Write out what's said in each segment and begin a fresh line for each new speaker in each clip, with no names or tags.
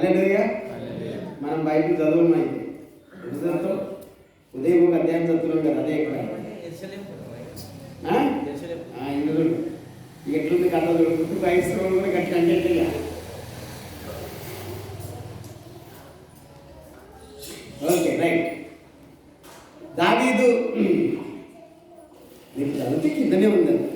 హల్లెలూయా. మనం బైబిల్ చదవడం అయితే ఎంత చదువుతాం? ఉదయం ఒక అధ్యాయం చదువుతున్నాం కదా, అదే ఎక్కువ. ఇందులో ఎట్లుంది కథ దొరుకుతూ క్రైస్తవులు కూడా గట్టి అంటే ఓకే రైట్. దావీదు మీకు చదివితే కిందనే ఉందండి.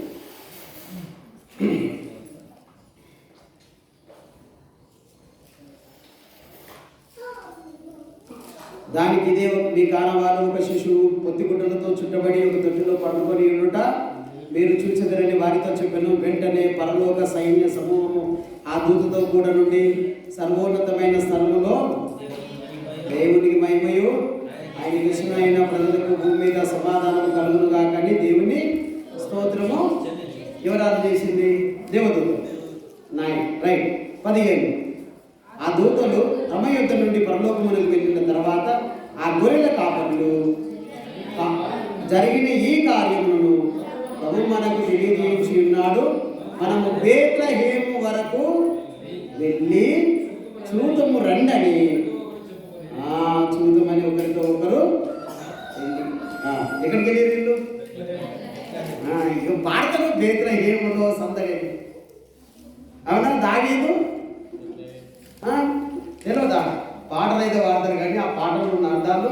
దానికి ఇదే మీ కానవారు ఒక శిశువు పొత్తిగుడ్డలతో చుట్టబడి ఒక తొట్టిలో పండుకొని ఉండుట మీరు చూచెదరని వారితో చెప్పాను. వెంటనే పరలోక సైన్య సమూహము ఆ దూతతో కూడా నుండి సర్వోన్నతమైన స్థలములో దేవునికి మహిమయు ఆయన విషయమైన ప్రజలకు భూమి మీద సమాధానం కలుగును కాకని దేవుని స్తోత్రము ఎవరాలు చేసింది? దేవదూత. రైట్. 15 ఆ దూతలు తమ యుద్ధ నుండి పరలోకమునకు వెళ్ళిన తర్వాత ఆ గొర్రెల కాపరులు జరిగిన ఈ కార్యములను ప్రభు మనకు తెలియజేసి ఉన్నాడు. మనము బేత్లెహేము వరకు వెళ్ళి చూద్దాము రండని చూద్దామని ఒకరితో ఒకరు ఎక్కడికి వెళ్ళారు వీళ్ళు? ఇక పాడతారు బేత్లెహేములో సందడి. అవునా? దావీదు తెలియదా? పాటలు అయితే వాడతారు కానీ ఆ పాటలు ఉన్న అర్థాలు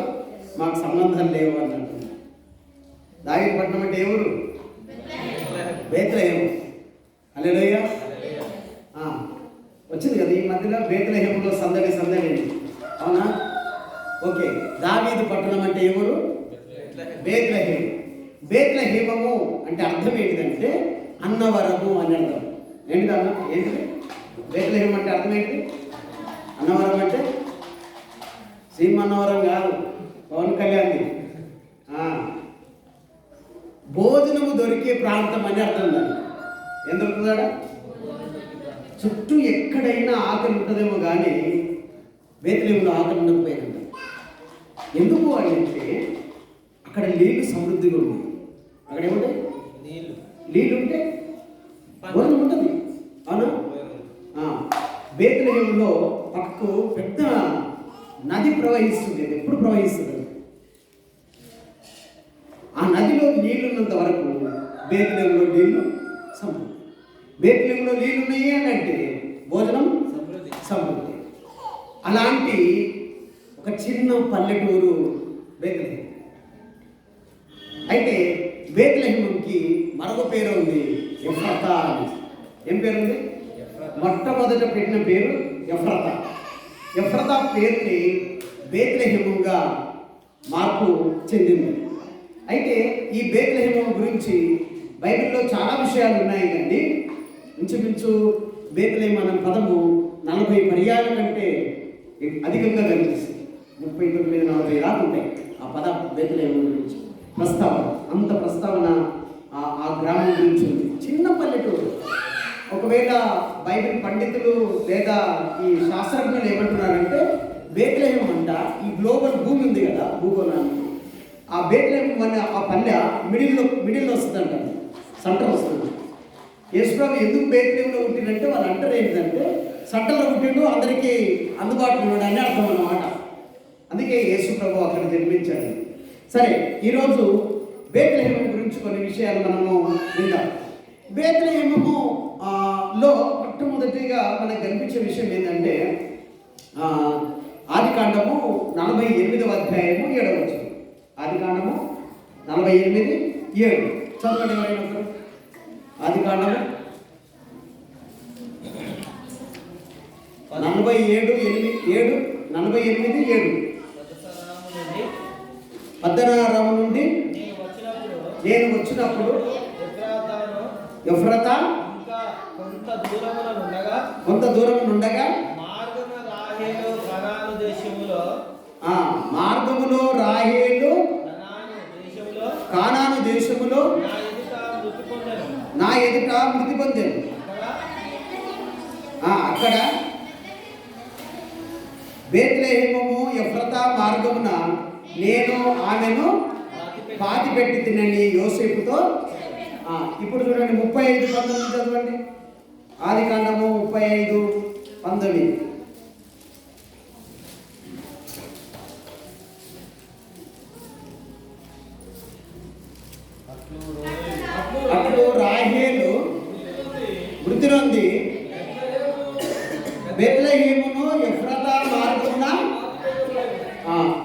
మాకు సంబంధం లేవు అని అంటున్నారు. దావీదు పట్టణం అంటే ఎవరు? బేత్లెహేము. హల్లెలూయా. వచ్చింది కదా ఈ మధ్యలో బేత్లెహేములో సందడి సందడి. అవునా? ఓకే. దావీదు పట్టణం అంటే ఎవరు? బేత్లెహేము. బేత్లెహేమము అంటే అర్థం ఏంటిదంటే అన్నవరము అని అర్థం. ఏంటిది అన్న? ఏంటిది బేత్లెహేం అంటే అర్థం ఏంటి? అన్నవరం అంటే సీమ అన్నవరం కాదు, పవన్ కళ్యాణ్. భోజనము దొరికే ప్రాంతం అని అర్థం. దాన్ని ఏం దొరుకుతుందా? చుట్టూ ఎక్కడైనా ఆకలి ఉంటుందేమో కానీ బేత్లెహేములో ఆకలి ఉండకపోయిందంట. ఎందుకు అని అంటే అక్కడ నీళ్లు సమృద్ధిగా ఉంది. అక్కడ ఏముంటాయి? నీళ్ళు ఉంటే భోజనం ఉంటుంది. అవునా? బేత్లెహేములో పక్కకు పెద్ద నది ప్రవహిస్తుంది. ఎప్పుడు ప్రవహిస్తుంది? ఆ నదిలో నీళ్లున్నంత వరకు బేత్లెహేములో నీళ్లు సమృద్ధి. బేత్లెహేములో నీళ్ళు ఉన్నాయి అని అంటే భోజనం సమృద్ధి. అలాంటి ఒక చిన్న పల్లెటూరు బేత్లెహేం. అయితే బేత్లెహేముకి మరొక పేరు ఉంది, ఎఫ్రాతా అని. ఏం పేరు ఉంది? మొట్టమొదట పెట్టిన పేరు ఎఫ్రాతా. ఎఫ్రాతా పేరుని బేత్లెహేముగా మార్పు చెందింది. అయితే ఈ బేత్లెహేము గురించి బైబిల్లో చాలా విషయాలు ఉన్నాయి కానీ ఇంచుమించు బేత్లెహేం అనే పదము 40 పర్యాల కంటే అధికంగా కనిపిస్తుంది. 39-40 దాకా ఉంటాయి ఆ పద బేత్లెహేము గురించి ప్రస్తావన. అంత ప్రస్తావన ఆ గ్రామం గురించి ఉంది. చిన్న పల్లెటూరు. ఒకవేళ బైబిల్ పండితులు లేదా ఈ శాస్త్రజ్ఞులు ఏమంటున్నారంటే బేత్లెహేం అంట ఈ గ్లోబల్ భూమి ఉంది కదా, భూగోళానికి, ఆ బేత్లెహేం అనే ఆ పల్లె మిడిల్లో వస్తుందంట, సెంటర్ వస్తుంది. యేసుప్రభు ఎందుకు బేత్లెహేంలో పుట్టినంటే వాళ్ళు అంటారు ఏంటంటే సెంటర్లో పుట్టిండు, అందరికీ అందుబాటులో ఉన్నాడు అని అర్థం అన్నమాట. అందుకే యేసుప్రభు అక్కడ జన్మించాడు. సరే, ఈరోజు బేత్లెహేము గురించి కొన్ని విషయాలు మనము విందాం. బేత్లెహేము లో మొట్టమొదటిగా మనకు కనిపించే విషయం ఏంటంటే ఆదికాండము 48వ అధ్యాయము 7వ వచనం. ఆదికాండము 48:7 చదవండి ఎవరైనా ఒకరు. ఆదికాండము 48:7 పద్దనారాము నుండి నేను వచ్చినప్పుడు ఎఫ్రాతా కొంత దూరం నుండగా మార్గములో రాహేలు కానాను దేశములో నా ఎదుట మృతి పొందాను. అక్కడ బేత్లెహేము ఎఫ్రాతా మార్గమున నేను ఆమెను పాతిపెట్టి తినని యోసేపుతో. ఇప్పుడు చూడండి 35:19 చదవండి. ఆదికాండము 35:19. వృద్ధి నొంది బెత్లెహేమును ఎఫ్రాతా మార్గమున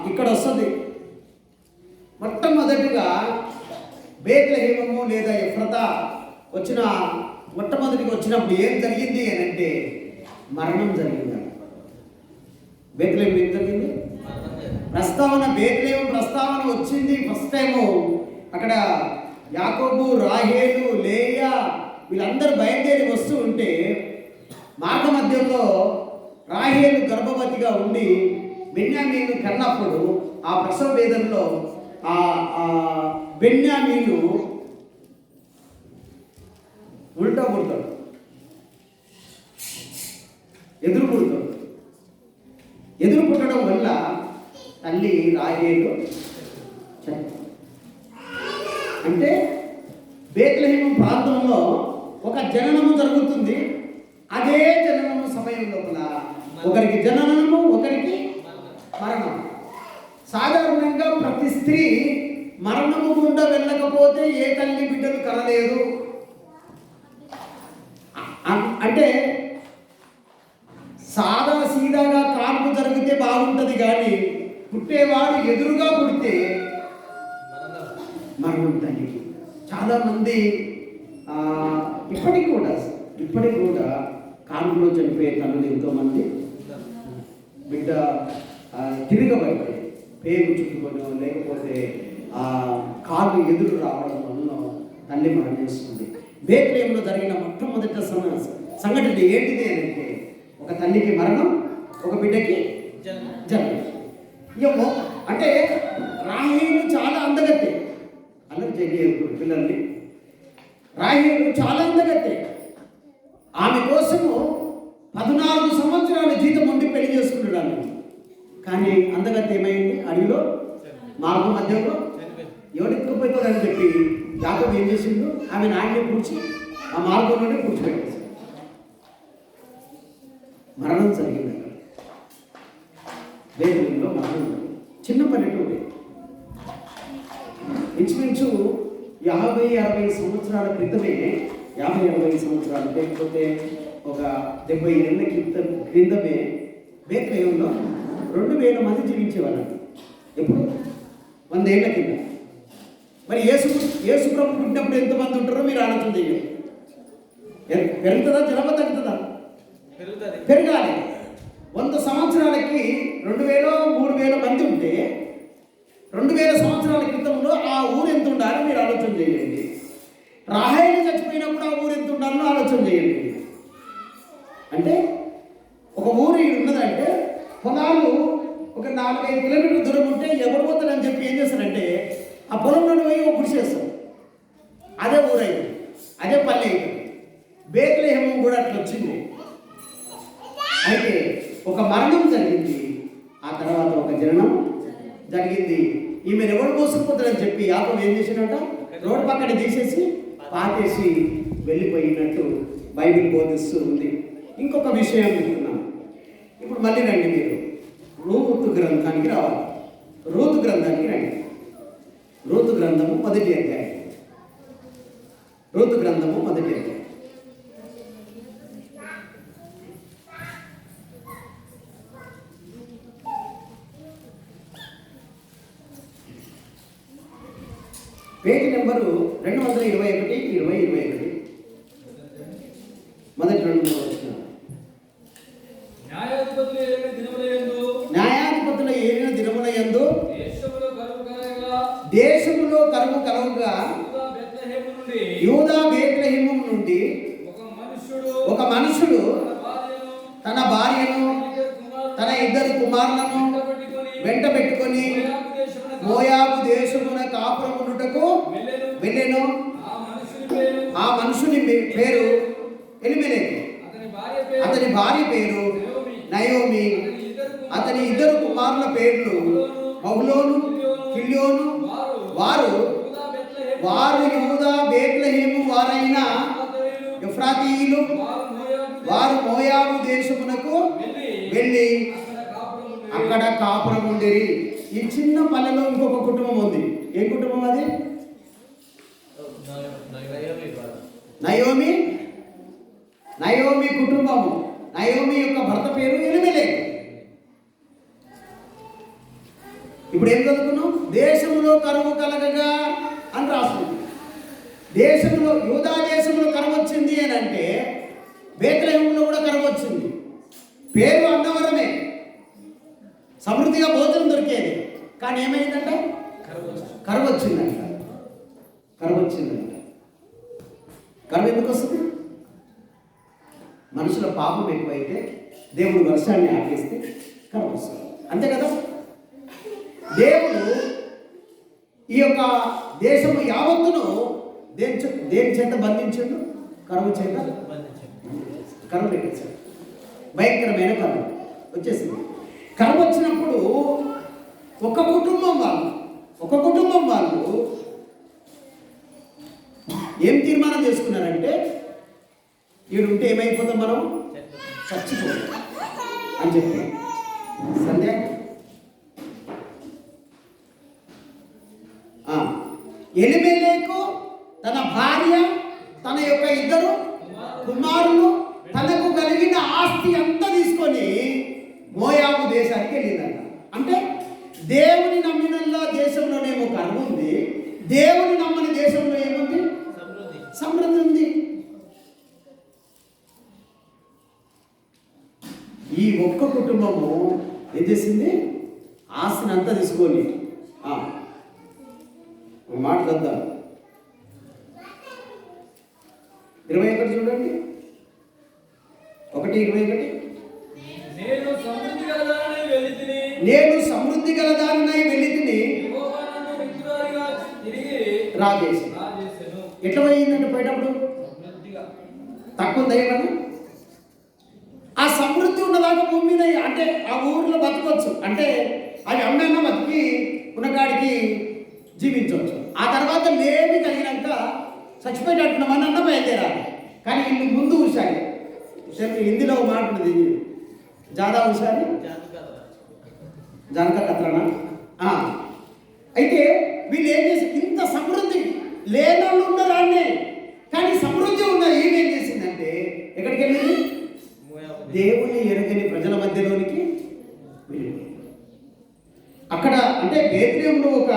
ఇక్కడ వస్తుంది. మొట్టమొదటిగా బెత్లెహేము లేదా ఎఫ్రాతా మొట్టమొదటిగా వచ్చినప్పుడు ఏం జరిగింది అని అంటే మరణం జరిగింది. బెత్లెహేము ఏం జరిగింది? బెత్లెహేము ప్రస్తావన వచ్చింది ఫస్ట్ టైము. అక్కడ యాకోబు, రాహేలు, లేయా వీళ్ళందరూ బయలుదేరి వస్తూ ఉంటే మార్గ మధ్యంలో రాహేలు గర్భవతిగా ఉండి బెన్యామీను కన్నప్పుడు ఆ ప్రసవ వేదనలో ఆ బెన్యామీను ఉల్టా పుడతాడు, ఎదురు పుట్టడం వల్ల తల్లి రాహేలు అంటే బెత్లెహేము ప్రాంతంలో ఒక జననము జరుగుతుంది. అదే జననము సమయం లోపల ఒకరికి జననము, ఒకరికి మరణం. సాధారణంగా ప్రతి స్త్రీ మరణము గుండా వెళ్ళకపోతే ఏ తల్లి బిడ్డలు కనలేదు. అంటే సాదా సీదాగా కాన్పు జరిగితే బాగుంటుంది, కానీ పుట్టేవాడు ఎదురుగా పుడితే మరణం తల్లికి. చాలామంది ఇప్పటికి కూడా కాన్పులో చనిపోయే తల్లులు ఎంతోమంది బిడ్డ తిరగబడి పేరు చుట్టుకొని లేకపోతే కాళ్ళు ఎదురు రావడం వల్ల తల్లి మరణిస్తుంది. బెత్లెహేములో జరిగిన మొట్టమొదటి సంఘటన ఏంటిది అంటే ఒక తల్లికి మరణం, ఒక బిడ్డకి జన్మ. అంటే రాహేలు చాలా అందగత్తే, అల్లరి చేయలేదు పిల్లల్ని. రాహేలు చాలా అందగత్తే. ఆమె కోసము 14 సంవత్సరాల జీతం ఉండి పెళ్లి చేసుకుంటున్నాను. కానీ అందగత్తే ఏమైంది? అడవిలో మార్గం మధ్యలో ఎవడెక్కుపోతాడని చెప్పి యాకోబు ఏం చేసిండు? ఆమె నాయన్ని పూడ్చి ఆ మార్గంలోనే పూడ్చిపెట్టేసి మరణం జరిగింది. బెత్లెహేములో మరణం. చిన్న పల్లెటూరు, ఇంచుమించు 50-60 సంవత్సరాల క్రితమే, 50-60 సంవత్సరాలు లేకపోతే ఒక 70 ఏళ్ళ క్రితమే బెత్లెహేములో 2000 మంది జీవించేవాళ్ళు. ఎప్పుడు? 100 ఏళ్ల కింద. మరి యేసు ప్రభు పుట్టినప్పుడు ఎంతమంది ఉంటారో మీరు ఆలోచన చేయండి. పెరుగుతుందా జనాభా తగ్గుతుందా? పెరగాలి. 100 సంవత్సరాలకి 2000-3000 మంది ఉంటే 2000 సంవత్సరాల క్రితంలో ఆ ఊరు ఎంత ఉండాలో మీరు ఆలోచన చేయండి. రాహేలు చచ్చిపోయినప్పుడు ఆ ఊరు ఎంత ఉండాలో ఆలోచన చేయండి. అంటే ఒక ఊరు ఉన్నదంటే పొలాలు ఒక 4-5 కిలోమీటర్ల దూరం ఉంటే ఎవరు పోతారని చెప్పి ఏం చేస్తారంటే ఆ పొలంలోనే పోయి ఒక గుడి చేస్తారు. అదే ఊరైంది, అదే పల్లె అయింది. బెత్లెహేము కూడా అట్లా వచ్చింది. అయితే ఒక మరణం జరిగింది, ఆ తర్వాత ఒక జననం జరిగింది. ఈమెను ఎవరు మోసుకుపోతారని చెప్పి యాకోబు ఏం చేసినట్ట రోడ్డు పక్కన తీసేసి పాతేసి వెళ్ళిపోయినట్టు బైబిల్ బోధిస్తూ ఉంది. ఇంకొక విషయం చెప్తున్నాం. ఇప్పుడు మళ్ళీ రండి, మీరు రూతు గ్రంథానికి రావాలి. రూతు గ్రంథానికి రండి. రూతు గ్రంథము 1వ అధ్యాయం. రూతు గ్రంథము 1వ అధ్యాయం. పేజీ నెంబరు 221-20-21 మొదటి 2 వచ్చిన న్యాయాధిపతులు ఏలిన దినములయందు దేశములో కరువు కలవుగా యూదా బెత్లెహేము నుండి ఒక మనుషుడు తన భార్యను తన 2 కుమారులను వెంట పెట్టుకొని మోయాబు దేశమున కాపురముండుటకు వెళ్ళెను. ఆ మనుషుని పేరు ఎలిమెలెకు, అతని భార్య పేరు నయోమి. అతని 2 కుమారుల పేర్లు మహ్లోను, కిల్యోను. వారు యూదా బెత్లెహేము వారైన ఎఫ్రాతీయులు. వారు మోయాబు దేశమునకు వెళ్ళి అక్కడ కాపురం ఉండేది. ఈ చిన్న పల్లెలో ఇంకొక కుటుంబం ఉంది. ఏ కుటుంబం అది? నయోమి, నయోమి కుటుంబము, నయోమి యొక్క భర్త పేరు ఎలిమెలెకు. ఇప్పుడు ఏం చదువుకున్నాం? దేశంలో కరువు కలగగా అని రాస్తుంది. దేశంలో, యూదా దేశంలో కరువు వచ్చింది అని అంటే బేత్లెహేములో కూడా కరువు వచ్చింది. పేరు అన్నవరమే, సమృద్ధిగా భోజనం దొరికేది. కానీ ఏమైందంట? కరువు వచ్చిందంట. కరువు వచ్చిందంట. కరువు ఎందుకు వస్తుంది? మనుషుల పాపం ఎక్కువైతే దేవుడు వర్షాన్ని ఆపేస్తే కరువు వస్తుంది. అంతే కదా? దేవుడు ఈ యొక్క దేశము యావత్తును దేని చేత బంధించాడు? కరువు చేత కరువు పెట్టేశాడు. భయంకరమైన కరువు వచ్చేసింది. కరువు వచ్చినప్పుడు ఒక కుటుంబం వాళ్ళు ఏం తీర్మానం చేసుకున్నారంటే, ఈడుంటే ఏమైపోతాం, మనం చచ్చిపోతాం అని చెప్పి. సంధ్య ఎలిమెలెకు తన భార్య, తన యొక్క 2 కుమారులు, తనకు కలిగిన ఆస్తి అంతా తీసుకొని మోయాబు దేశానికి వెళ్ళిందంట. అంటే దేవుని నమ్మిన దేశంలోనేమో కరువు ఉంది, దేవుని నమ్మని దేశంలో ఏముంది? సమృద్ధి ఉంది. ఈ ఒక్క కుటుంబము ఏం చేసింది? ఆస్తిని అంతా తీసుకొని మాట్లాడదాం. 21 చూడండి, 1:21. నేను సమృద్ధి గలదానినై వెళితిని రాజేసి. ఎట్లా పోయిందంటే పోయేటప్పుడు తక్కువ దయ్యమని ఆ సమృద్ధి ఉన్నదాకా భూమి మీద, అంటే ఆ ఊరిలో బతకొచ్చు, అంటే అవి అమ్మైనా బతికి ఉన్నకాడికి జీవించవచ్చు. ఆ తర్వాత లేమి కలిగినాక చచ్చిపోయేటట్టున్నామని అన్న బయలుదేరాలి. కానీ వీళ్ళు ముందు హుషారి. హిందీలో మాట ఉన్నది, జాదా హుషారి జానక కత్రానా. అయితే వీళ్ళు ఏం చేసి, ఇంత సమృద్ధి లేనోళ్ళు ఉన్నారాన్నే, కానీ సమృద్ధి ఉన్న ఏమేం చేసిందంటే ఎక్కడికి వెళ్ళింది? దేవుని ఎరగని ప్రజల మధ్యలోనికి వెళ్ళింది. అక్కడ అంటే బేత్లెహేములో ఒక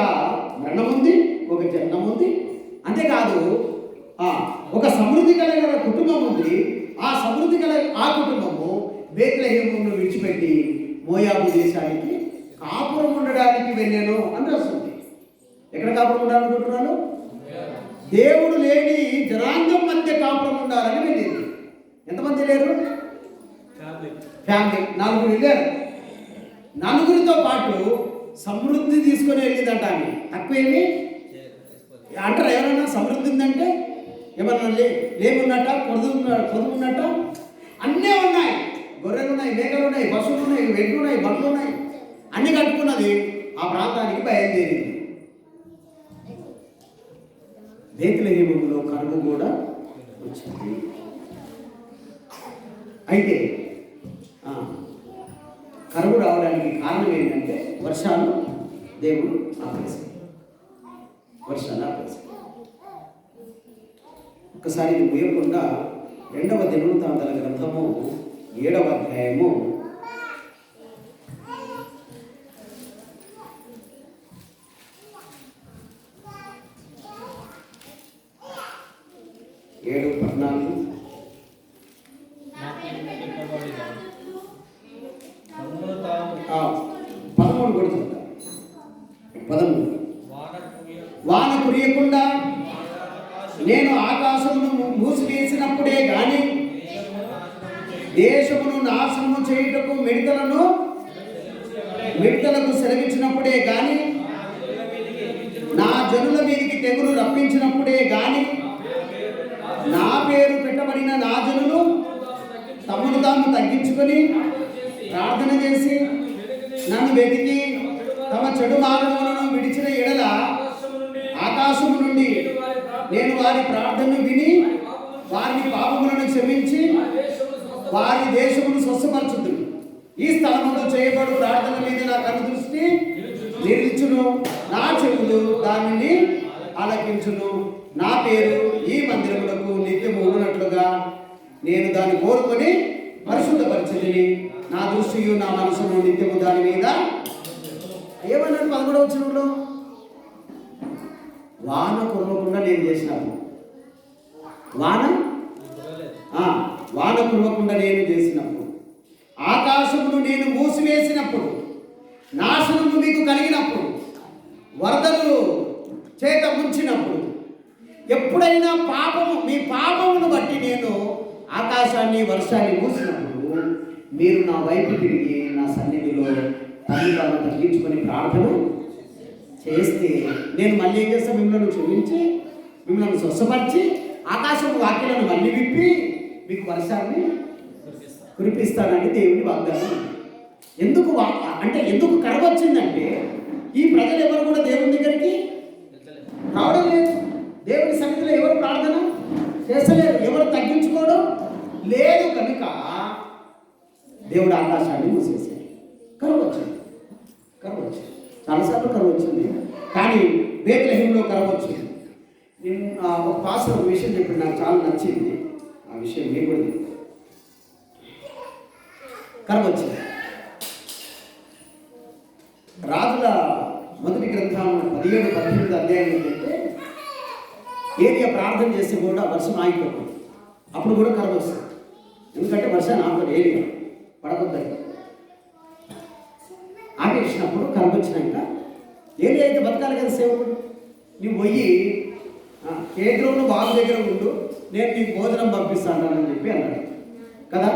మరణం ఉంది, ఒక జన్మం ఉంది. అంతేకాదు ఒక సమృద్ధి కలిగిన కుటుంబం ఉంది. ఆ సమృద్ధి కలిగిన ఆ కుటుంబము బేత్లెహేమును విడిచిపెట్టి మోయాబు దేశానికి కాపురం ఉండడానికి వెళ్ళాను అని రాస్తుంది. ఎక్కడ కాపురం ఉండాలనుకుంటున్నాను? దేవుడు లేని జనాంగం మధ్య కాపురం ఉండాలని వెళ్ళింది. ఎంతమంది లేరు? ఫ్యామిలీ 4 వెళ్ళారు. 4తో పాటు సమృద్ధి తీసుకొని వెళ్ళిందంట. ఆమె తక్కువేమి అంటారు ఎవరన్నా? సమృద్ధి ఉందంటే ఏమన్నా లేమున్నట్ట, పొదుపు ఉన్నట్ట? అన్నీ ఉన్నాయి. గొర్రెలు ఉన్నాయి, మేకలు ఉన్నాయి, పశువులు ఉన్నాయి, వెడ్లు ఉన్నాయి, బండ్లు ఉన్నాయి, అన్ని కట్టుకున్నది. ఆ ప్రాంతానికి బయలుదేరింది. బేత్లెహేములో కరువు కూడా వచ్చింది. అయితే కరువు రావడానికి కారణం ఏంటంటే వర్షాలు దేవుడు ఆపేశాడు. వర్షాలు ఆపేశాడు. ఒక్కసారి ఇది ముయ్యకుండా 2వ దినవృత్తాంతాల గ్రంథము 7వ అధ్యాయము 7:14 13 కూడా చెప్తా. 13 వాన కురియకుండా నేను ఆకాశమును మూసివేసినప్పుడే గాని దేశమును నాశనము చేయుటకు మిడతలకు సెలవిచ్చినప్పుడే గాని నా జనుల మీదికి తెగులు రప్పించినప్పుడే గాని నా పేరు పెట్టబడిన నా జనులు తమను తాము తగ్గించుకొని ప్రార్థన చేసి నన్ను వెతికి తమ చెడు మార్గములను విడిచిన ఎడల ఆకాశము నుండి నేను వారి ప్రార్థనను విని వారి పాపములను క్షమించి వారి దేశమును స్వస్థపరచుదును. ఈ స్థలములో చేయబడు ప్రార్థన మీద నా కన్ను దృష్టి నిలిచును, నా చెవులు దానిని ఆలకించును. నా పేరు ఈ మందిరములకు నిత్యము ఉన్నట్లుగా నేను దాన్ని కోరుకొని పరిశుద్ధపరిచింది. నా దృష్టియు నా మనసును నిత్యము దాని మీద ఏమన్నాడు 11వ వచనంలో? వాన కురవకుండా నేను చేసినప్పుడు, వాన కురవకుండా నేను చేసినప్పుడు, ఆకాశమును నేను మూసివేసినప్పుడు, నాశనము మీకు కలిగినప్పుడు, వరదలు చేత ముంచినప్పుడు, ఎప్పుడైనా మీ పాపమును బట్టి నేను ఆకాశాన్ని వర్షాన్ని మూసినప్పుడు మీరు నా వైపు తిరిగి నా సన్నిధిలో తల్లిదండ్రులను తగ్గించుకొని ప్రార్థన చేస్తే నేను మళ్ళీ ఏం చేస్తాను? మిమ్మల్ని క్షమించి మిమ్మల్ని స్వస్థపరిచి ఆకాశం వాక్యాలను మళ్ళీ విప్పి మీకు వర్షాన్ని కురిపిస్తానని దేవుని వాగ్దానం. ఎందుకు ఎందుకు కరువు వచ్చిందంటే ఈ ప్రజలు ఎవరు కూడా దేవుని దగ్గరికి రావడం లేదు. దేవుని సన్నిధిలో ఎవరు ప్రార్థన చేస్తలేరు, ఎవరు తగ్గించుకోవడం లేదు. కనుక దేవుడు ఆకాశాన్ని మూసేసాడు. కరువు వచ్చింది. చాలాసార్లు కరువు వచ్చింది, కానీ బేత్లెహేములో కరువు వచ్చింది. ఒక పాస్టర్ ఒక విషయం చెప్పి నాకు చాలా నచ్చింది. ఆ విషయం మీకు కూడా కరువు వచ్చింది. రాజుల మొదటి గ్రంథం 17-18 అధ్యాయం ఏంటంటే ఏరియా ప్రార్థన చేస్తే కూడా వర్షం ఆగిపోతుంది. అప్పుడు కూడా కరువు వస్తుంది. ఎందుకంటే వర్షాన్ని ఆపదు, ఏరియా పడకొద్దాయి ఆపేసినప్పుడు కరువు వచ్చినాక ఏరియా అయితే బతకాలి కదా సేవకుడు. నువ్వు పోయి కేంద్రంలో బాబు దగ్గర ఉండు, నేను నీకు భోజనం పంపిస్తానని చెప్పి అన్నాడు కదా.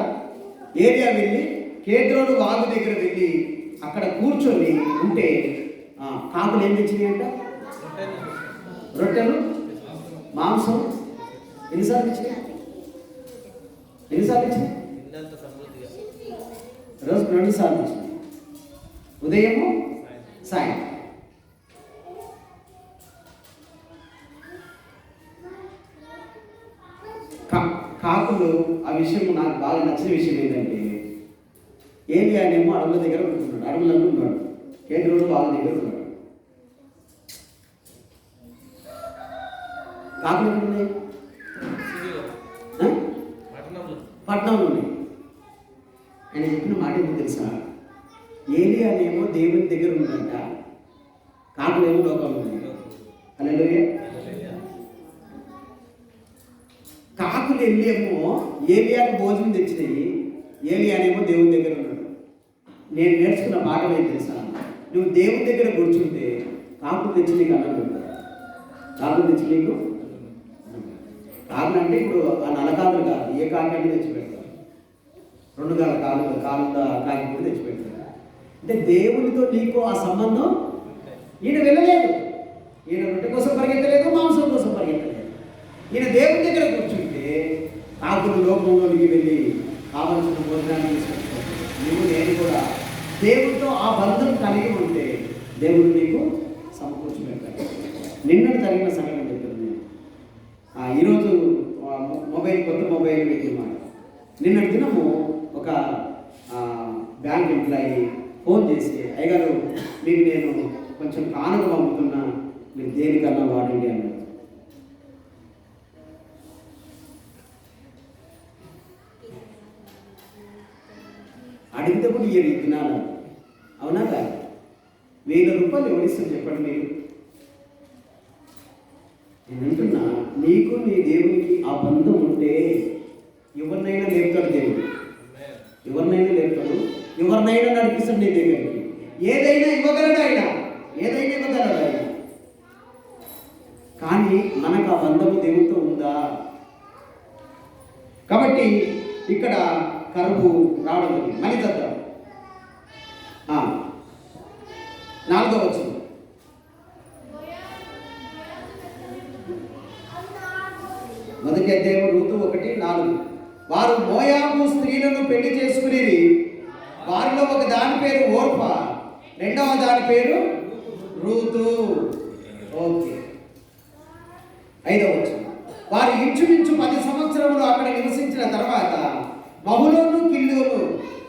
ఏరియా వెళ్ళి కేంద్రంలో బాబు దగ్గర వెళ్ళి అక్కడ కూర్చొని ఉంటే కాకులు ఏం తెచ్చినాయంట? రొట్టెలు, మాంసం. ఎన్నిసార్లు ఇచ్చినాయి? రోజు 2 సార్లు ఇచ్చినాయి, ఉదయము సాయంత్రం. కాకులు ఆ విషయం నాకు బాగా నచ్చిన విషయం ఏంటంటే ఏలియానేమో అడవుల దగ్గర ఉంటున్నాడు, అడవులలో ఉన్నాడు, కేంద్రంలో వాళ్ళ దగ్గర ఉన్నాడు. కాకులు ఎక్కడ ఉన్నాయి? పట్టణంలో ఉన్నాయి. ఆయన చెప్పిన మాట ఏమో తెలుసా? ఏలియానేమో దేవుని దగ్గర ఉందంట, కాకులేమో లోకంలో ఉన్నాయి. హల్లెలూయా. కాకులు వెళ్ళేమో ఏలియాకు భోజనం తెచ్చినాయి, ఏలియానేమో దేవుని దగ్గర ఉన్నాడు. నేను నేర్చుకున్న పాఠం ఏం తెలుసా? నువ్వు దేవుని దగ్గర కూర్చుంటే కాకులు తెచ్చి నీకు అన్నం పెడతారు. కాకులు తెచ్చి నీకు కాకులు అంటే ఇప్పుడు ఆ నలకాకులు కాదు, ఏ కాకి తెచ్చి పెడతారు. 2 కాళ్ళ కాకి కూడా తెచ్చి పెడతారు. అంటే దేవునితో నీకు ఆ సంబంధం. ఈయన వెళ్ళలేదు, ఈయన రొట్టె కోసం పరిగెత్తలేదు, మాంసం కోసం పరిగెత్తలేదు. ఈయన దేవుని దగ్గర కూర్చుంటే కాకులు లోకంలోనికి వెళ్ళి కావలసిన భోజనాన్ని తీసుకొచ్చారు. నువ్వు నేను కూడా దేవుడితో ఆ బంధం కలిగి ఉంటే దేవుడు నీకు సమకూర్చి పెడతాడు. నిన్నటి జరిగిన సంఘటన చెప్తాను నేను. ఈరోజు కొత్త మొబైల్ పెట్టిమాట. నిన్నటి దినము ఒక బ్యాంక్ ఎంప్లాయీ ఫోన్ చేసి, అయ్యగారు మీకు నేను కొంచెం కానుక పంపుతున్నా, మీరు దేనికన్నా వాడండి అన్నాడు. అడిగితే కూడా ఇయ్యరు ఈ దినాలు. అవునా కాదు? 1000 రూపాయలు ఎవరిస్తారు చెప్పండి మీరు? నేను అంటున్నా, నీకు నీ దేవునికి ఆ బంధం ఉంటే ఎవరినైనా లేపుతాడు దేవుడు, ఎవరినైనా లేపుతాడు, ఎవరినైనా నడిపిస్తాడు నీ దగ్గరికి. ఏదైనా ఇవ్వగలడు ఆయన, ఏదైనా ఇవ్వగలడు ఆయన. కానీ మనకు ఆ బంధము దేవుడితో ఉందా? కాబట్టి ఇక్కడ కరువు రావడం జరిగింది. మళ్ళీ చదువు 4వ వచనం. మొదటి అధ్యాయం రూతు 1:4. వారు మోయాబు స్త్రీలను పెళ్లి చేసుకుని, వారిలో ఒక దాని పేరు ఓర్పా, రెండవ దాని పేరు రూతు. ఓకే. 5వ వచనం. వారు ఇంచుమించు 10 సంవత్సరములు అక్కడ నివసించిన తర్వాత మహులోను కిల్లోను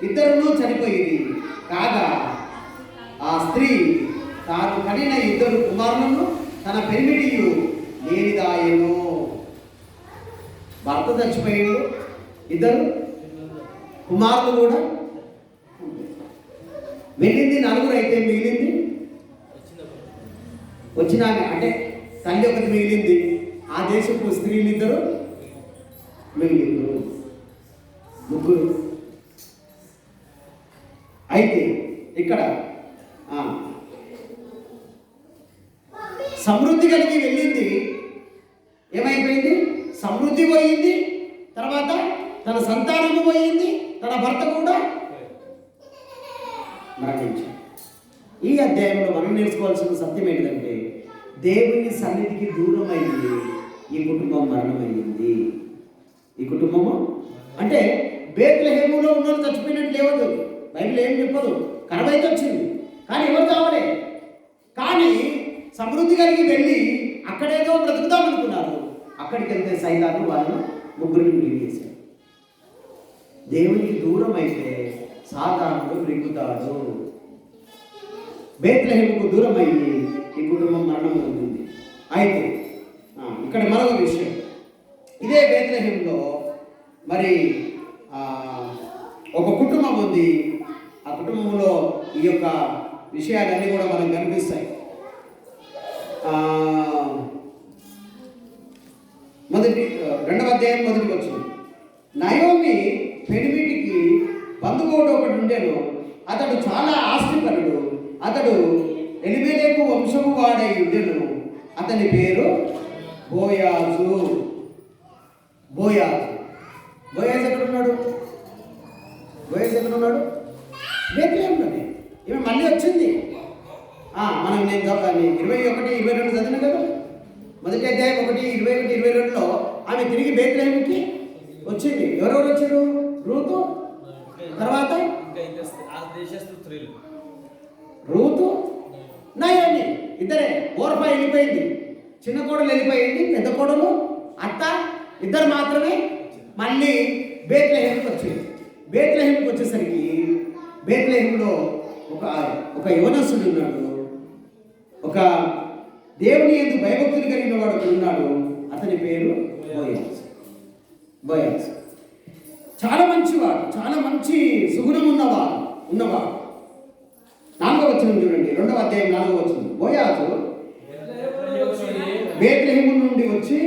ఇద్దరును చనిపోయింది. కాగా ఆ స్త్రీ తాను కనిన 2 కుమారులను తన పెనిమిడియు లేనిదాయను. భర్త చచ్చిపోయాడు, ఇద్దరు కుమారులు కూడా వెళ్ళింది నలుగురు, అయితే మిగిలింది వచ్చిన అంటే తల్లి ఒకటి మిగిలింది, ఆ దేశపు స్త్రీలు ఇద్దరు మిగిలింది, ముగ్గురు. అయితే ఇక్కడ సమృద్ధి కలిగి వెళ్ళింది, ఏమైపోయింది? సమృద్ధి పోయింది, తర్వాత తన సంతానము పోయింది, తన భర్త కూడా మరణించాడు. ఈ అధ్యాయంలో మనం నేర్చుకోవాల్సిన సత్యం ఏంటంటే, దేవుని సన్నిధికి దూరం అయింది ఈ కుటుంబం, మరణమైంది ఈ కుటుంబము. అంటే బేత్లెహేములో ఉన్నోళ్ళు చచ్చిపోయినట్టు లేవదు, బైబిల్ ఏం చెప్పదు. కరువైతే వచ్చింది, కానీ ఎవరు కావాలి? కానీ సమృద్ధి కలిగి వెళ్ళి అక్కడేదో బ్రతుకుదాం అనుకున్నారు. అక్కడికి వెళ్తే సైతాను వాళ్ళను ముగ్గురిని మిగిలిచేశారు. దేవునికి దూరం అయితే సాతానుడు బ్రింగుతాడు. బేత్లెహేముకు దూరం అయ్యి ఈ కుటుంబం మరణం పొందింది. అయితే ఇక్కడ మరొక విషయం, ఇదే బేత్లెహేములో మరి ఒక కుటుంబం ఉంది. ఆ కుటుంబంలో ఈ యొక్క విషయాలన్నీ కూడా మనకు కనిపిస్తాయి. రెండవ అధ్యాయం మొదటికి వచ్చింది. నయోమి పెనిమిటికి బంధుకోడు ఒకటి ఉండేను, అతడు చాలా ఆస్తిపరుడు, అతడు ఎలిమెలెకు వంశము వాడై ఉండెను, అతని పేరు బోయాజు. బోయాజు ఎక్కడున్నాడు? బోయాజు ఎక్కడున్నాడు? బేత్లెహేములోనే. ఈమె మళ్ళీ వచ్చింది. మనం నేను 21, 22 చదివిన కదా, మొదటి అధ్యాయం 1, 21, 22లో ఆమె తిరిగి బేత్లెహేముకి వచ్చింది. ఎవరెవరు వచ్చారు? రూతు, తర్వాత రూతు, నయోమి, ఇద్దరే. ఓర్పా వెళ్ళిపోయింది, చిన్న కోడలు వెళ్ళిపోయింది, పెద్ద కోడలు, అత్త, ఇద్దరు మాత్రమే మళ్ళీ బేత్లెహేముకి వచ్చింది. బేత్లెహేముకి వచ్చేసరికి బేత్లెహేములో ఒక యవనస్తుడు ఉన్నాడు, ఒక దేవుని యందు భయభక్తులు కలిగిన వాడు ఉన్నాడు. అతని పేరు బోయాజ్. చాలా మంచివాడు, చాలా మంచి సుగుణం ఉన్నవాడు. 4వ వచనం చూడండి, 2వ అధ్యాయం 4వ వచనం. బోయాజు బేత్లెహేము నుండి వచ్చి,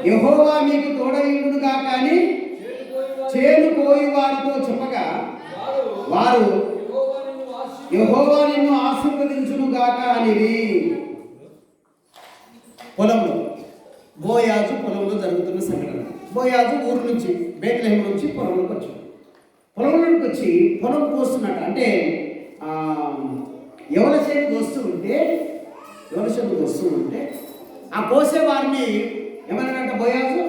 యెహోవా మీకు తోడయుండును గాక అని చేను కోయి వారితో చెప్పగా, వారు యెహోవా నిన్ను ఆశీర్వదించును గాక అనిరి. పొలంలో బోయాజు పొలంలో జరుగుతున్న సంఘటన. బోయాజు ఊరు నుంచి, బేత్లెహేము నుంచి పొలంలోకి వచ్చాడు. పొలంలోకి వచ్చి పొలం కోస్తున్నట్టు, అంటే ఎవరి చేతి వస్తూ ఉంటే ఆ కోసే వారిని ఏమన్నాడంట బోయాజు?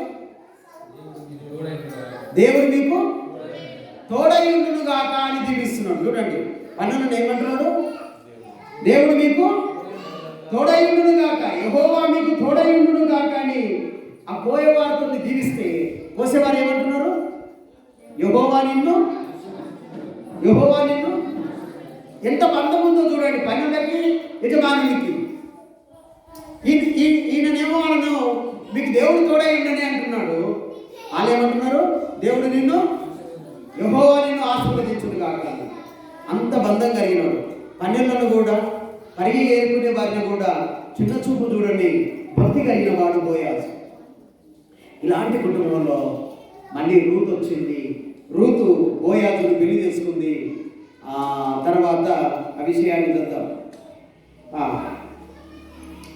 దేవుడు మీకు తోడయుండును గాక అని దీవిస్తున్నాడు. చూడండి, 12 ఏమంటున్నాడు? దేవుడు మీకు తోడయుండును గాక, యెహోవా మీకు తోడయుండును గాక అని ఆ కోయేవారితో దీవిస్తే కోసేవారు ఏమంటున్నారు? యెహోవా నిన్ను. ఎంత బంధం ఉందో చూడండి, పనులకి యజమానునికి. ఈయననేమో వాళ్ళను మీకు దేవుడు తోడయుండని అంటున్నాడు, వాళ్ళు ఏమంటున్నారు? దేవుడు నిన్ను, యెహోవా నిన్ను ఆశీర్వదించును గాక. అంత బంధం కలిగినాడు. పన్నెలను కూడా పరిగి ఏరుకునే వారిని కూడా చిన్న చూపు చూడండి, భక్తి కలిగిన వాడు బోయాజు. ఇలాంటి కుటుంబంలో మళ్ళీ రూతు వచ్చింది. రూతు బోయాజును పెళ్లి చేసుకుంది. తర్వాత ఆ విషయాన్ని చదువుతాం.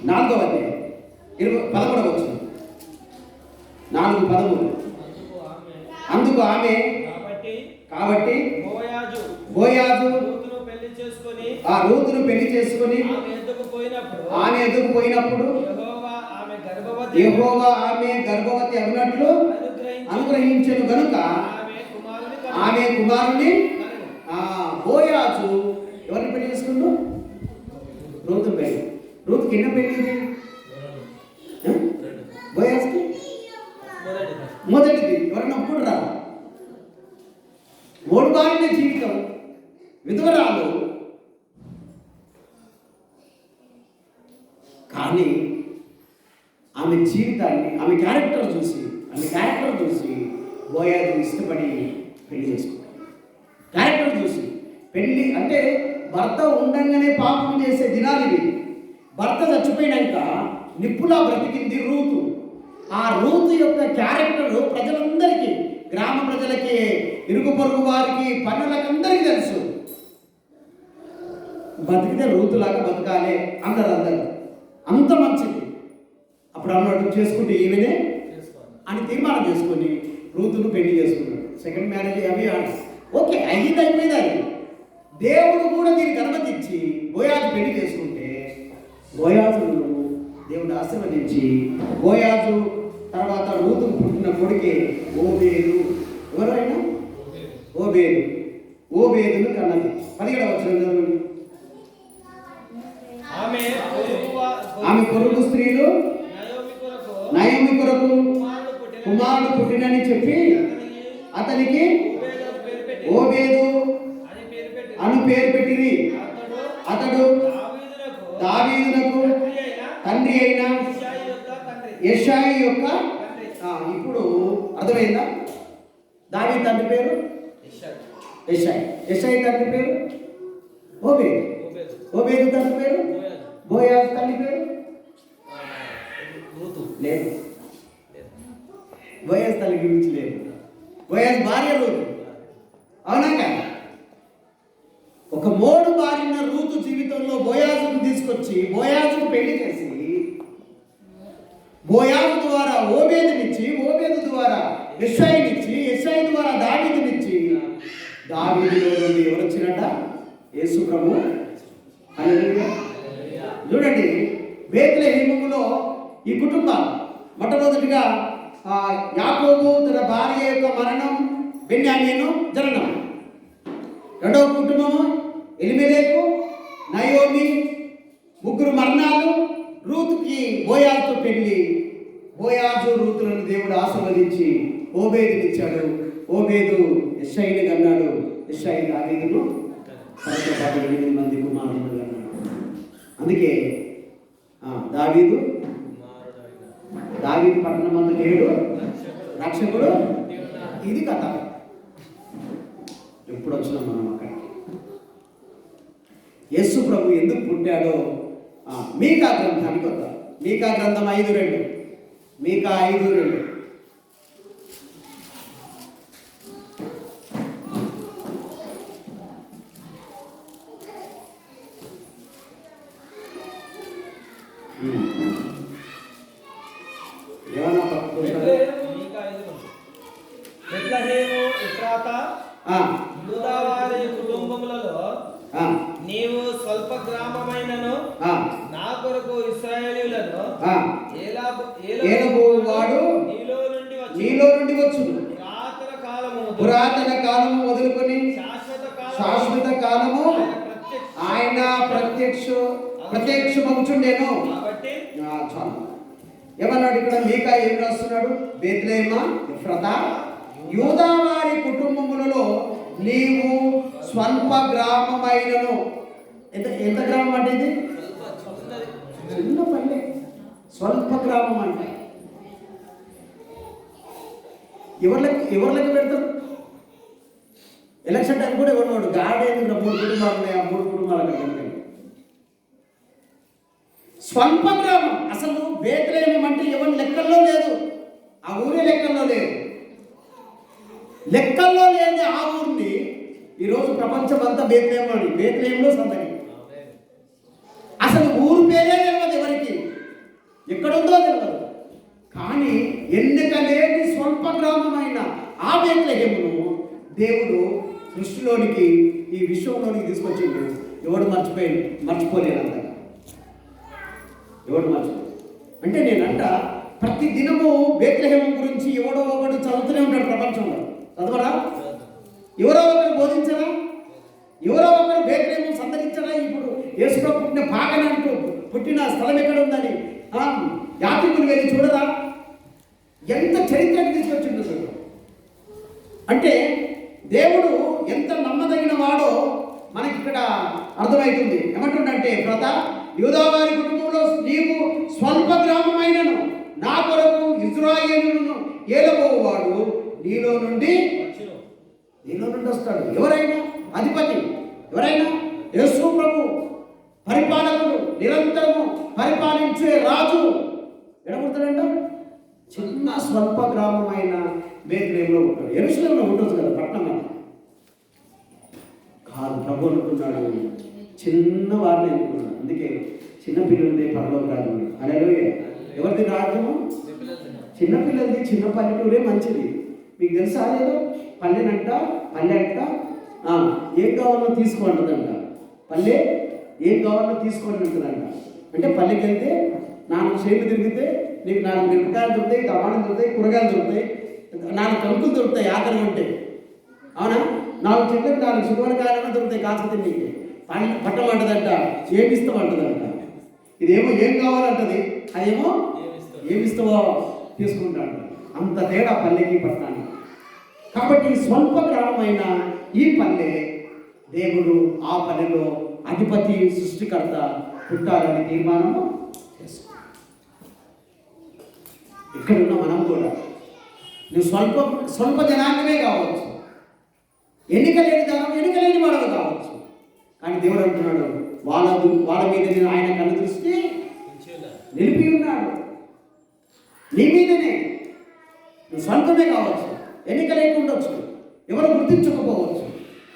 4వ అధ్యాయం 11వ వచనం. 4:13. అందుకు ఆమె కాబట్టి బోయాజు ఆ రూతును పెళ్లి చేసుకొని ఆమె ఎదుగు పోయినప్పుడు యెహోవా ఆమె గర్భవతి అన్నట్లు అనుగ్రహించెను గనుక ఆమె కుమారుని. బోయాజు ఎవరిని పెళ్లి చేసుకుంటూ? రూతు పెళ్లి. రూతుకి ఎన్న పెళ్ళింది? బోయాజుకి మొదటిది. ఎవరన్నా అప్పుడు రా, 3 భార్యల జీవితం, విధవరాలు. కానీ ఆమె జీవితాన్ని, ఆమె క్యారెక్టర్ చూసి బోయాజు ఇష్టపడి పెళ్లి చేసుకున్నాడు. క్యారెక్టర్ చూసి పెళ్లి అంటే భర్త ఉండంగానే పాపం చేసే దినాలు ఇవి. భర్త చచ్చిపోయినాక నిప్పులా బ్రతికింది రూతు. ఆ రూతు యొక్క క్యారెక్టర్ ప్రజలందరికీ, గ్రామ ప్రజలకి, ఇరుగు పొరుగు వారికి, పనులకందరికీ తెలుసు. బతికితే రూతులాగా బతకాలి అందరు అంత మంచిది. అప్పుడు అన్నట్టు చేసుకుంటే ఈమెనే అని తీర్మానం చేసుకొని రూతును పెళ్లి చేసుకున్నాడు. సెకండ్ మ్యారేజ్ అవి ఓకే అయ్యింది, అయిపోయింది. అది దేవుడు కూడా దీనికి అనుమతించి బోయాజు పెళ్లి చేసుకుంటే బోయాజును దేవుడు ఆశీర్వదించి బోయాజు తర్వాత రూతుకు పుట్టిన కొడుకే ఓబేదు. ఎవరైనా ఓబేదును కన్నది. 17వ వచనం ఆమె పొరుగు స్త్రీలు నయోమి కొరకు కుమారుడు పుట్టినని చెప్పి అతనికి ఓబేదు అని పేరు పెట్టింది. అతడు దావీదునకు తండ్రి అయిన యెషాయి యొక్క ఇప్పుడు అర్థమైందా? దావీదు తండ్రి పేరు యెషాయి తండ్రి పేరు ఓబేదు తండ్రి పేరు బోయాజు తండ్రి పేరు లేదు. బోయాజు తల్లి గురించి లేదు. బోయాజు భార్య రూతు. అవునా కదా? ఒక మోడు బారిన రూతు జీవితంలో బోయాజును తీసుకొచ్చి బోయాజును పెళ్లి చేసి బోయాజు ద్వారా ఓబేదునిచ్చి, ఓబేదు ద్వారా యెషాయినిచ్చి, యెషాయి ద్వారా దావీదునిచ్చి, దావీదులో నుండి ఎవరు వచ్చినట? యేసు ప్రభు. హల్లెలూయా. చూడండి, బేత్లెహేములో ఈ కుటుంబాలు మొట్టమొదటిగా యాకోబు తన భార్య యొక్క మరణం, బెన్యామీను జననం. రెండవ కుటుంబము ఎలిమెలెకు, నయోమి, ముగ్గురు మరణాలు. రూతుకి బోయాజుతో పెళ్లి. బోయాజు రూతులను దేవుడు ఆశీర్వదించి ఓబేదునిచ్చాడు. ఓబేదు యెషాయిని కన్నాడు. యెషాయి దావీదును తనతో పాటు 8 మంది కుమారులను కన్నాడు. అందుకే దావీదు పట్టణమందు లేడు, రక్షకుడు. ఇది కథ. ఎప్పుడు వచ్చినాం మనం అక్కడ? యేసు ప్రభు ఎందుకు పుట్టాడో మీకా గ్రంథానికి వద్దాం. మీకా గ్రంథం 5:2. మీకా 5:2.
నీవు స్వల్ప గ్రామమైనను నా కొరకు ఇశ్రాయేలీయులను
ఏలబోవాడు నీలో నుండి వచ్చును. పురాతన కాలము మొదలుకొని శాశ్వత కాలము ఆయన ప్రత్యక్షమవుచుండెను. చాలు. ఏమన్నాడు ఇక్కడ? మీకా ఏం రాస్తున్నాడు? బేత్లెహేమా ఎఫ్రాతా యూదా వారి కుటుంబములలో నీవు స్వల్ప గ్రామమైనను. ఎంత గ్రామం అంటే ఇది? చిన్న పల్లె. స్వల్ప గ్రామం అంటే ఎవరికి పెడతారు? ఎలక్షన్ టైం కూడా ఎవరు గాడేది 3 కుటుంబాలు ఉన్నాయి. ఆ 3 కుటుంబాలకు పెడతారు. స్వల్ప గ్రామం. అసలు బేత్లెహేము అంటే ఎవరి లెక్కల్లో లేదు. ఆ ఊరే లెక్కల్లో లేదు. లెక్కల్లో లేని ఆ ఊరిని ఈరోజు ప్రపంచం అంతా బేత్లెహేములో సందడి. అసలు ఊరు పేరే తెలియదు ఎవరికి, ఎక్కడుందో తెలియదు. కానీ ఎన్నిక లేని స్వల్ప గ్రామమైన ఆ బేత్లెహేమును దేవుడు సృష్టిలోనికి, ఈ విశ్వంలోనికి తీసుకొచ్చిండు. ఎవడు మర్చిపోలేనంత. ఎవడు మర్చిపో అంటే నేనంట ప్రతి దినము బేత్లెహేము గురించి ఎవడో ఒకడు చదువుతూనే ఉంటాడు ప్రపంచంలో. చదవరా? ఎవరో ఒకరు బోధించరా? ఎవరో ఒకరు బేత్లెహేము సందర్శించరా? ఇప్పుడు యేసుప్రభు పుట్టిన భాగనంటూ పుట్టిన స్థలం ఎక్కడ ఉందని యాత్రికులు వెళ్ళి చూడరా? ఎంత చరిత్రకి తీసుకొచ్చిండు అసలు. అంటే దేవుడు ఎంత నమ్మదగిన వాడో మనకి ఇక్కడ అర్థమవుతుంది. ఏమంటుండంటే యూదా వారి కుటుంబంలో నీవు స్వల్ప గ్రామమైనను నా కొరకు ఇశ్రాయేలును ఏలబోవాడు నీలో నుండి
వచ్చును.
నీలో నుండి వస్తాడు. ఎవరైనా అధిపతి, ఎవరైనా యేసు ప్రభు పరిపాలకుడు, నిరంతరము పరిపాలించే రాజు ఎడబుడతాడంట. చిన్న స్వల్ప గ్రామమైన బేత్లెహేములో ఉంటాడు. యెరూషలేములో ఉండొచ్చు కదా, పట్టణం కాదు. ప్రభు అనుకున్నాడు చిన్న వారిని ఎన్నుకున్నాడు. అందుకే చిన్న పిల్లలది పరలోక రాజ్యం. హల్లెలూయా. ఎవరిది రాజ్యము? చిన్నపిల్లలది. చిన్న పల్లెటూరే మంచిది. మీకు తెలుసా లేదు? పల్లె అంట ఏం కావాలో తీసుకోంటుందంట. పల్లె ఏం కావాలో తీసుకోండి ఉంటుందంట. అంటే పల్లెకి వెళ్తే 4 చేతులు తిరిగితే నీకు 4 మిరపకాయలు దొరుకుతాయి, టమాటాలు దొరుకుతాయి, కూరగాయలు దొరుకుతాయి, 4 కంకులు దొరుకుతాయి ఆకలి ఉంటే. అవునా? 4 చెట్లకు 4 శుభ్రకాయలు దొరుకుతాయి కాకపోతే నీకు. పట్టమంటదంట, ఏమిస్తామంటదంట. ఇదేమో ఏం కావాలంటది, అదేమో ఏమిస్తావో తీసుకుంటాడు. అంత తేడా పల్లెకి పట్టణానికి. కాబట్టి స్వల్ప గ్రామమైన ఈ పల్లె దేవుడు ఆ పల్లెలో అధిపతి సృష్టికర్త పుట్టాలని తీర్మానము చేసుకున్నాడు. ఇక్కడున్న మనం కూడా నువ్వు స్వల్ప జనాంగమే కావచ్చు, ఎన్నికలేని వాడవి కావచ్చు. కానీ దేవుడు అంటున్నాడు వాళ్ళ మీద నేను ఆయన కన్ను దృష్టి నిలిపి ఉన్నాడు. నీ మీదనే. నువ్వు స్వంతమే కావచ్చు, ఎన్నిక లేకుండొచ్చు, ఎవరు గుర్తించకపోవచ్చు.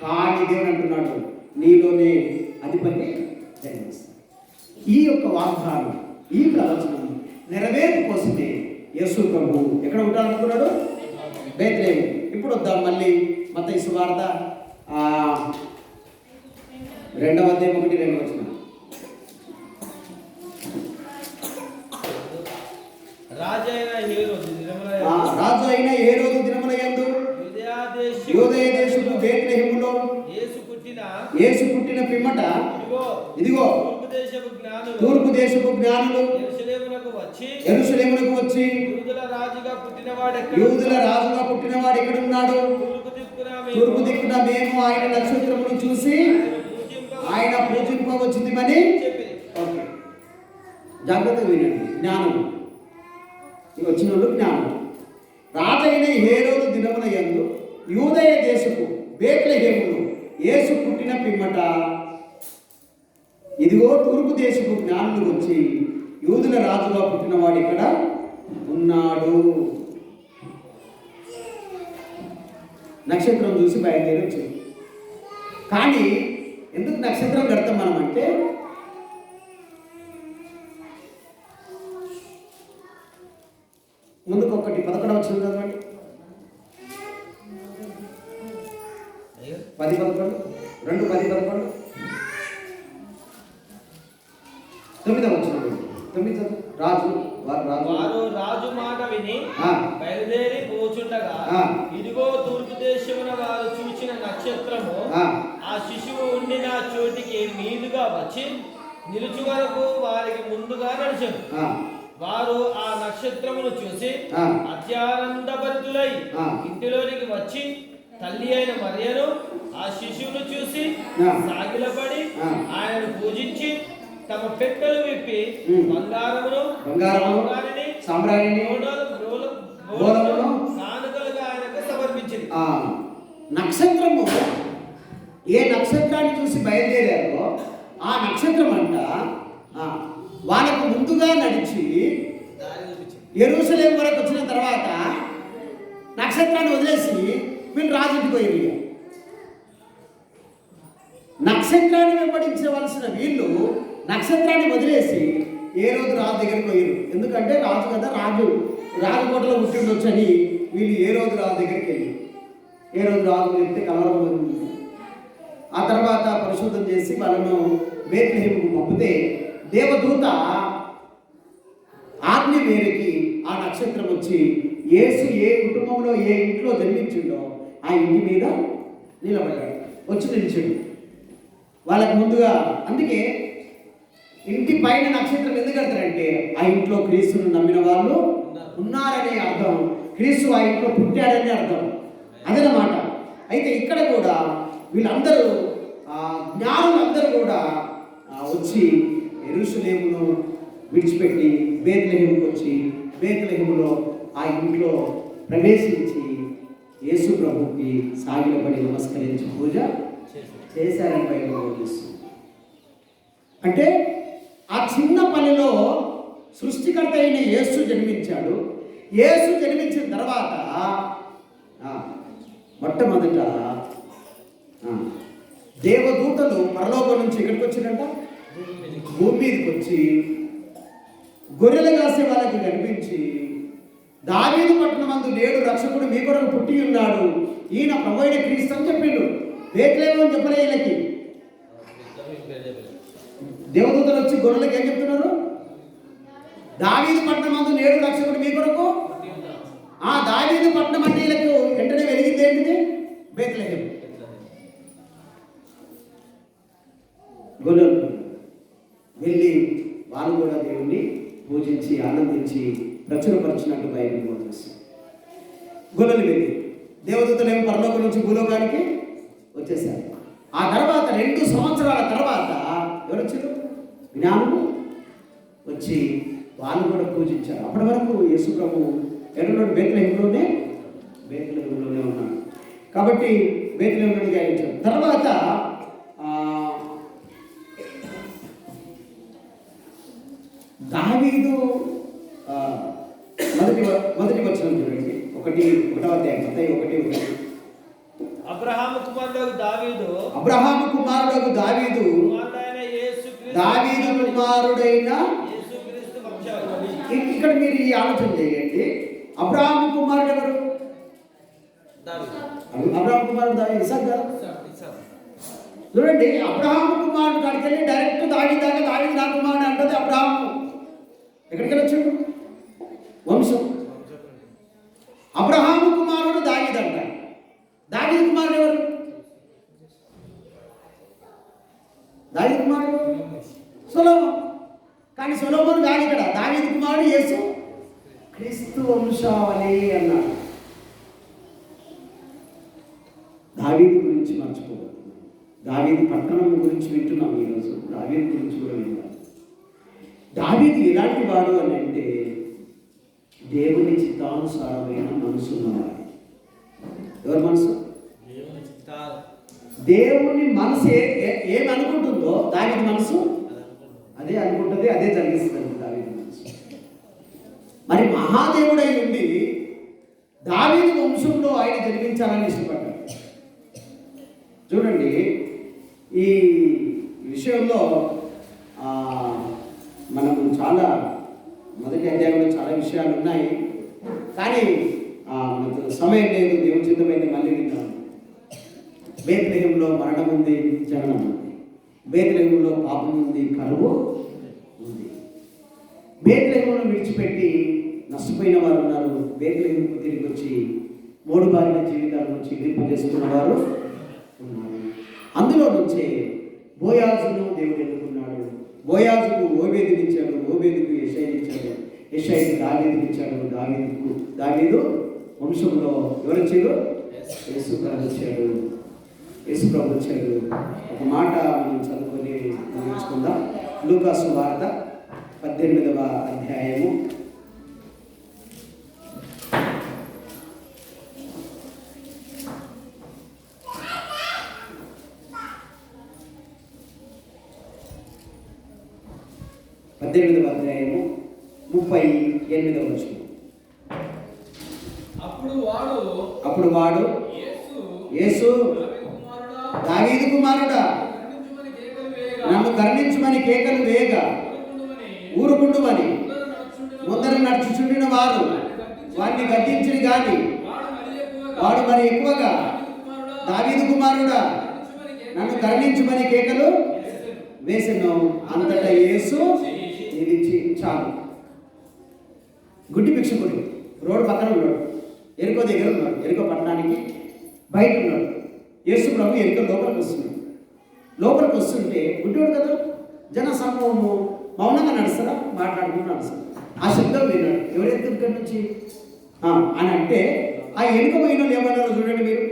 కానీ దేవుడు అంటున్నాడు నీలోనే అధిపతి జన్మిస్తాడు. ఈ యొక్క వాగ్దానం, ఈ ప్రవచనం నెరవేర్పు కోసమే యేసు ప్రభు ఎక్కడ ఉంటాడనుకున్నాడు? బేత్లెహేము. ఇప్పుడు వద్దాం మళ్ళీ మత్తయి సువార్త 2వ అధ్యాయం 1-2 వచనం.
రాజు అయిన హేరోదు దినముల యందు యూదయ దేశము బేత్లెహేములో యేసు పుట్టిన పిమ్మట ఇదిగో తూర్పు దేశపు జ్ఞానులు యెరూషలేమునకు వచ్చి యూదుల రాజుగా పుట్టినవాడు ఎక్కడున్నాడు? తూర్పు దిక్కున మేము ఆయన నక్షత్రమును చూసి ఆయన పూజింపవచ్చుమని. ఓకే, జాగ్రత్తగా వినండి. జ్ఞానం వచ్చిన వాళ్ళు జ్ఞానం. రాజైన హేరోదు దినముల యందు యూదయ దేశపు బేత్లెహేములో యేసు పుట్టిన పిమ్మట ఇదిగో తూర్పు దేశపు జ్ఞానులు వచ్చి యూదుల రాజుగా పుట్టినవాడు ఇక్కడ ఉన్నాడు. నక్షత్రం చూసి బయలుదేరి వచ్చింది. కానీ ఎందుకు నక్షత్రం కడతాం మనం అంటే, ముందుకు 11 వచ్చింది కదండి, 10-11 2-10-11 9 వచ్చింది. 9 రాజు మాట విని బయలుదేరి పోచుండగా ఇదిగో తూర్పు దేశమున వారు చూచిన నక్షత్రము ఆ శిశువు ఉండిన చోటికి మీదుగా వచ్చి నిలుచు వరకు వారికి ముందుగా నడిచారు. వారు ఆ నక్షత్రమును చూసి అత్యానందభరితులై ఇంటిలోనికి వచ్చి తల్లి అయిన మరియను ఆ శిశువును చూసి సాగిలపడి ఆయనను పూజించి తమ పెట్టెలు విప్పి బంగారమును సాంబ్రాణిని కానుకలుగా ఆయనకు సమర్పించింది.
నక్షత్రము ఏ నక్షత్రాన్ని చూసి బయలుదేరారో ఆ నక్షత్రం అంట వాళ్ళకు ముందుగా నడిచి యెరూషలేము వరకు వచ్చిన తర్వాత నక్షత్రాన్ని వదిలేసి వీళ్ళు రాజుకి పోయి నక్షత్రాన్ని వెంబడించవలసిన వీళ్ళు నక్షత్రాన్ని వదిలేసి ఏ రోజు రాజు దగ్గరికి పోయారు. ఎందుకంటే రాజు కదా, రాజకోటలో పుట్టిండొచ్చు అని వీళ్ళు ఏ రోజు రాజు దగ్గరికి వెళ్ళి ఏ రోజు రాజు చెప్తే కలవరం. ఆ తర్వాత పరిశోధన చేసి వాళ్ళను బేత్లెహేముకు పంపితే దేవదూత ఆజ్ఞ మేరకి ఆ నక్షత్రం వచ్చి యేసు ఏ కుటుంబంలో ఏ ఇంట్లో జన్మించిండో ఆ ఇంటి మీద నిలబడ్డాడు, వచ్చి నిలిచిండు వాళ్ళకి ముందుగా. అందుకే ఇంటి పైన నక్షత్రం ఎందుకు కడతారంటే ఆ ఇంట్లో క్రీస్తును నమ్మిన వాళ్ళు ఉన్నారనే అర్థం, క్రీస్తు ఆ ఇంట్లో పుట్టాడనే అర్థం, అదనమాట. అయితే ఇక్కడ కూడా వీళ్ళందరూ జ్ఞానులందరూ కూడా వచ్చి యెరూషలేమును విడిచిపెట్టి బేత్లెహేముకు వచ్చి బేత్లెహేములో ఆ ఇంట్లో ప్రవేశించి యేసు ప్రభుకి సాగిలపడి నమస్కరించి పూజ చేశారని బైబిల్ బోధిస్తుంది. అంటే ఆ చిన్న పనిలో సృష్టికర్త అయిన యేసు జన్మించాడు. యేసు జన్మించిన తర్వాత మొట్టమొదట దేవదూతలు పరలోకం నుంచి ఎక్కడికి వచ్చిందంట? భూమి మీదకి వచ్చి గొర్రెలు కాసే వాళ్ళకి కనిపించి, దావీదు పట్టణమందు నేడు రక్షకుడు మీ కొరకు పుట్టి ఉన్నాడు, ఈయన ప్రభువైన క్రీస్తు అని చెప్పిండు. బేత్లెహేము అని చెప్పలే వీళ్ళకి. దేవదూతలు వచ్చి గొర్రెలకు ఏం చెప్తున్నారు? దావీదు పట్టణమందు నేడు రక్షకుడు మీ కొరకు. దావీదు పట్టణం అంటే వీళ్ళకు వెంటనే వెలిగింది ఏంటిది? బేత్లెహేము. గొర్రెలు వెళ్ళి వాళ్ళు కూడా దేవుణ్ణి పూజించి ఆనందించి ప్రచురపరిచినట్టు బైబిల్ బోధిస్తుంది. గొర్రెలు వెళ్ళి దేవదూతలు ఏమో పరలోకం నుంచి భూలోకానికి వచ్చేసారు. ఆ తర్వాత 2 సంవత్సరాల తర్వాత ఎవరు వచ్చారు? జ్ఞానులు వచ్చి వాళ్ళు కూడా పూజించారు. అప్పటి వరకు యేసు ప్రభు ఎక్కడున్నాడు? బేత్లెహేములోనే ఉన్నాడు. కాబట్టి బేత్లెహేములోనే గాయించారు. తర్వాత దావీదు మొదటి వచనం చూడండి. 1వ అధ్యాయం మత్తయి 1:1.
అబ్రహాము కుమారుడు దావీదు దావీదు కుమారుడైన యేసుక్రీస్తు వంశస్థుడు.
ఇక్కడ మీరు ఈ ఆలోచన చేయండి. అబ్రహాము కుమారుడు ఎవరు? అబ్రహాము కుమారుడు దావీదు. ఇసాక్ గారు చూడండి. అబ్రహాము కుమారుడు కాడికి వెళ్ళి డైరెక్ట్ దావీదు దాకా దావీదు నా కుమారుడు అంటది అబ్రహాము. ఎక్కడికి వచ్చాడు? వంశం. అబ్రహాము కుమారుడు దావీదు అంట. దావీదు కుమారుడు ఎవరు? దావీదు కుమారుడు సొలొమోను. కానీ సొలొమోను కాదు ఇక్కడ. దావీదు కుమారుడు యేసు క్రీస్తు వంశావళి అన్నాడు. దావీదు గురించి మర్చిపోబోతున్నాం. దావీదు పట్టణం గురించి వింటున్నాం ఈరోజు. దావీదు గురించి కూడా వింటాం. దావీదు ఎలాంటి వాడు అని అంటే దేవుని చిత్తానుసారమైన మనసు ఉన్నవాడు. ఎవరి మనసు? దేవుని మనసు ఏమనుకుంటుందో దావీదు మనసు అదే అనుకుంటుంది, అదే జరిగిస్తుంది దావీదు మనసు. మరి మహాదేవుడై ఉండి దావీదు వంశంలో ఆయన జన్మించాలని ఇష్టపడ్డాడు. చూడండి, ఈ విషయంలో మనము చాలా మొదటి అధ్యాయంలో చాలా విషయాలు ఉన్నాయి. కానీ మనకు సమయం లేదు. దేవుని చిత్తమైతే మళ్ళీ వింటాము. బేత్లెహేములో మరణం ఉంది, జననం ఉంది. బేత్లెహేములో పాపం ఉంది, కరువు ఉంది. బేత్లెహేమును విడిచిపెట్టి నష్టపోయిన వారు ఉన్నారు. బేత్లెహేముకు తిరిగి వచ్చి మోడుబారిన జీవితాల నుంచి విడుదల చేసుకున్న వారు ఉన్నారు. అందులో నుంచే బోయాజును దేవుడు ఎన్నుకున్నాడు. బోయాజుకు ఓబేదునిచ్చాడు, ఓబేదుకు యెషయినిచ్చాడు, యెషయికి దావీదునిచ్చాడు, దావీదు వంశంలో ఎవరు వచ్చారు? యేసు ప్రభు వచ్చాడు. యేసు ప్రభు వచ్చాడు. ఒక మాట మనం చదువుకొని నేర్చుకుందాం. లూకా సువార్త 18వ అధ్యాయము 38వ వచనం. అప్పుడు వాడు యేసు దావీదు కుమారుడా నన్ను కరుణించుమని కేకలు వేయగా ఊరుకుండుమని ముందర నడుచుచుండిన వారు వారిని గద్దించిరి గాని వాడు మరి ఎక్కువగా దావీదు కుమారుడా నన్ను కరుణించుమని కేకలు వేసెను. అంతటా యేసు నిలిచి చాలు. గుడ్డి భిక్షకుడు రోడ్డు పక్కన ఉన్నాడు. ఎరుకో దగ్గర ఉన్నాడు. ఎరుకో పట్టణానికి బయట ఉన్నాడు. యేసు ప్రభు ఎరుకో లోపలికి వస్తుంటే గుడ్డివాడు కదా, జన సమూహము మౌనంగా నడుస్తారా, మాట్లాడుకుంటూ నడుస్తారు. ఆ శబ్దం విన్నాడు. ఎవరైతే ఇక్కడి నుంచి అని అంటే ఆ వెనుక పోయిన వాళ్ళు ఏమన్నారో చూడండి మీరు.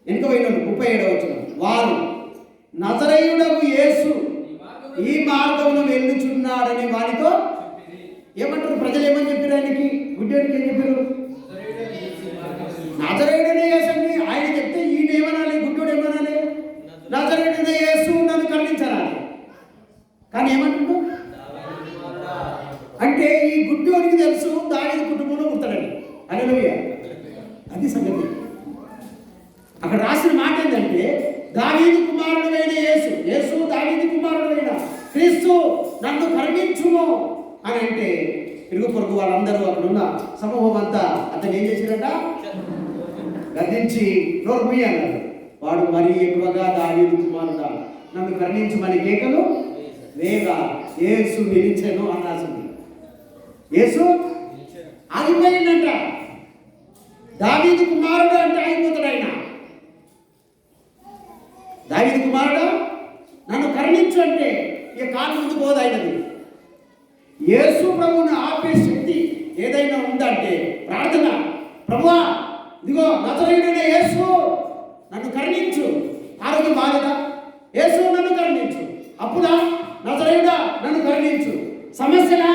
వెనుక పోయిన వాళ్ళు 37వ వచనం. వారు నజరేయుడగు యేసు ఈ మార్గంలో వెళ్ళుచున్నాడని వారితో ఏమంటారు? ప్రజలు ఏమని చెప్పారు? ఆయనకి గుడ్డివాడికి ఏం చెప్పారు? నజరేయుడైన యేసు అని ఆయన చెప్తే ఈయన ఏమనాలి? గుడ్డోడు ఏమనాలి? నజరేయుడైన యేసు నన్ను కరుణించనాలి. కానీ ఏమంటుందో అంటే ఈ గుడ్డోడికి తెలుసు దావీదు కుటుంబంలో పుడతాడని. హల్లెలూయా. అది సంగతి. అక్కడ రాసిన మాట ఏంటంటే దావీదు కుమారుడైన యేసు, యేసు దావీదు కుమారుడైన క్రీస్తు నన్ను కరుణించుము అని అంటే ఇరుగు పొరుగు వాళ్ళందరూ అక్కడ ఉన్న సమూహం అంతా అతను ఏం చేశారట? గద్దించి నోరు మూయి అన్నాడు. వాడు మరీ ఎక్కువగా దావీదు కుమారుడా నన్ను కరుణించమని కేకలు వేగా యేసు నిలిచెను అన్నాల్సింది. యేసు ఆగిపోయిందంట. దావీదు కుమారుడు అంటే ఆగిపోతాడు ఆయన. దావీదు కుమారుడు నన్ను కరుణించు అంటే ఇక కాలు ముందు పోదు ఆయనది. యేసు ప్రభువును ఆపే శక్తి ఏదైనా ఉందంటే ప్రార్థన. ప్రభువా ఇదిగో నజరేయుడైన యేసు నన్ను కరుణించు. ఆరోగ్యం బాలేదా? యేసు నన్ను కరుణించు. అప్పుడా? నజరేయుడా నన్ను కరుణించు. సమస్యలా?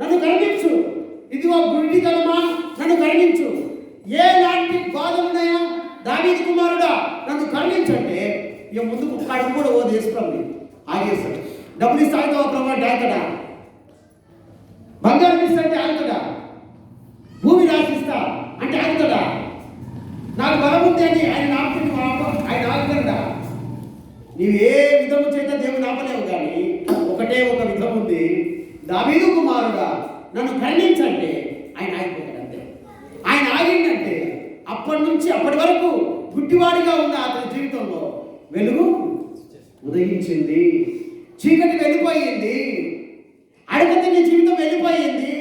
నన్ను కరుణించు. ఇదిగో గుడ్డితనమా? నన్ను కరుణించు. ఏలాంటి బాధలు ఉన్నాయా? దావీదు కుమారుడా నన్ను కరుణించంటే ఇక ముందుకు అడుగు కూడా ఓ దేశప్రభు ఆగేస్తాడు. డబ్బులు ఇస్తే ఆగుతావా ప్రభు అంటే ఆగుతాడా? బంగారం ఇస్తా అంటే ఆగుతాడా? భూమి రాసిస్తా అంటే ఆగుతాడా? నాకు బలం ఉంది అని ఆయన ఆపుతుంది. ఆయన ఆగుతాడా? నీవు ఏ విధము చేత దేవుని ఆపలేవు. కానీ ఒకటే ఒక విధం ఉంది. దావీదు కుమారుడా నన్ను కరుణించంటే ఆయన ఆగిపోతాడు అంతే. ఆయన ఆగిందంటే అప్పటి నుంచి అప్పటి వరకు గుడ్డివాడిగా ఉన్న అతని జీవితంలో వెలుగు ఉదయించింది. చీకటి వెళ్ళిపోయింది. అడగతిని జీవితం వెళ్ళిపోయింది.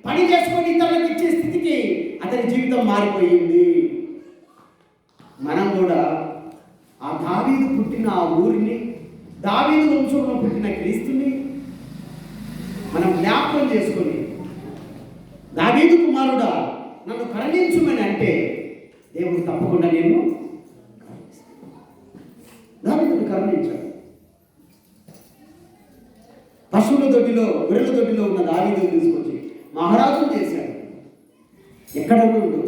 పని చేసుకొని ఇతరులకు ఇచ్చే స్థితికి అతని జీవితం మారిపోయింది. మనం కూడా ఆ దావీదు పుట్టిన ఆ ఊరిని, దావీదు వంశంలో పుట్టిన క్రీస్తుని మనం జ్ఞాపకం చేసుకొని దావీదు కుమారుడా నన్ను కరుణించుమని అంటే దేవుడు తప్పకుండా నేను దావీదుని కరుణించాడు. పశువుల దొడ్డిలో, గొర్రెల దొడ్డిలో ఉన్న దావీదుని తీసుకొచ్చి మహారాజును చేశాడు. ఎక్కడ ఉండు,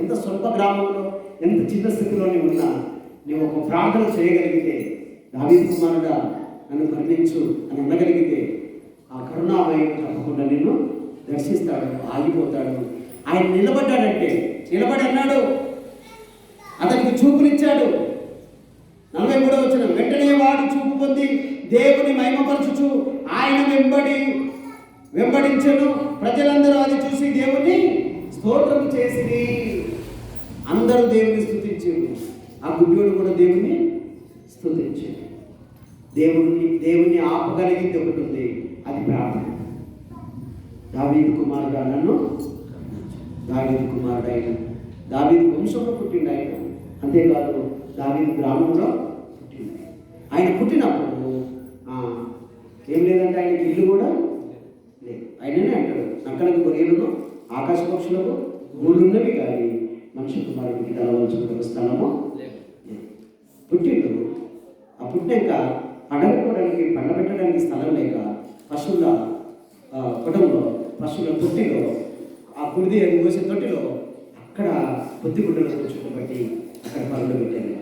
ఎంత స్వల్ప గ్రామంలో, ఎంత చిన్న స్థితిలోనే ఉన్నా నీవు ఒక ప్రార్థన చేయగలిగితే, దావీదు కుమారుడా నన్ను కరుణించు అని అనగలిగితే ఆ కరుణామయుడు తప్పకుండా నిన్ను దర్శిస్తాడు, ఆగిపోతాడు. ఆయన నిలబడ్డాడంటే నిలబడి అన్నాడు, అతనికి చూపునిచ్చాడు. 43వ వచనం, వెంటనే వాడు చూపు పొంది దేవుని మహిమపరచుచు ఆయన వెంబడించెను. ప్రజలందరూ అది చూసి దేవుని స్తోత్రం చేసిరి. అందరూ దేవుని స్తుతించారు. ఆ గుడ్డోడు కూడా దేవుని స్తుతించాడు. దేవుని ఆపగలిగింది ఒకటి ఉంది, అది ప్రార్థన. దావీదు కుమారుడు నన్ను, దావీదు కుమారుడు ఆయన, దావీదు వంశంలో పుట్టిండు ఆయన. అంతేకాదు దావీదు గ్రామంలో పుట్టిండు. ఆయన పుట్టినప్పుడు ఏం లేదంటే ఆయనకి ఇల్లు కూడా లేదు. ఆయననే అంటాడు, నక్కలకు గొర్రెలను ఆకాశ పక్షులకు ఊళ్ళున్నవి కానీ మనిషి కుమారుడికి తలవంచుకున్న స్థలము పుట్టిండు. ఆ పుట్టినాక పండబెట్టుకోవడానికి, పండబెట్టడానికి స్థలం లేక పశువుల కుటుంబంలో, పశువుల తొట్టిలో, ఆ కుడిది అది పోసే తొట్టిలో అక్కడ కొద్ది గుడ్డలు చుట్టబట్టి అక్కడ పనులు పెట్టారు.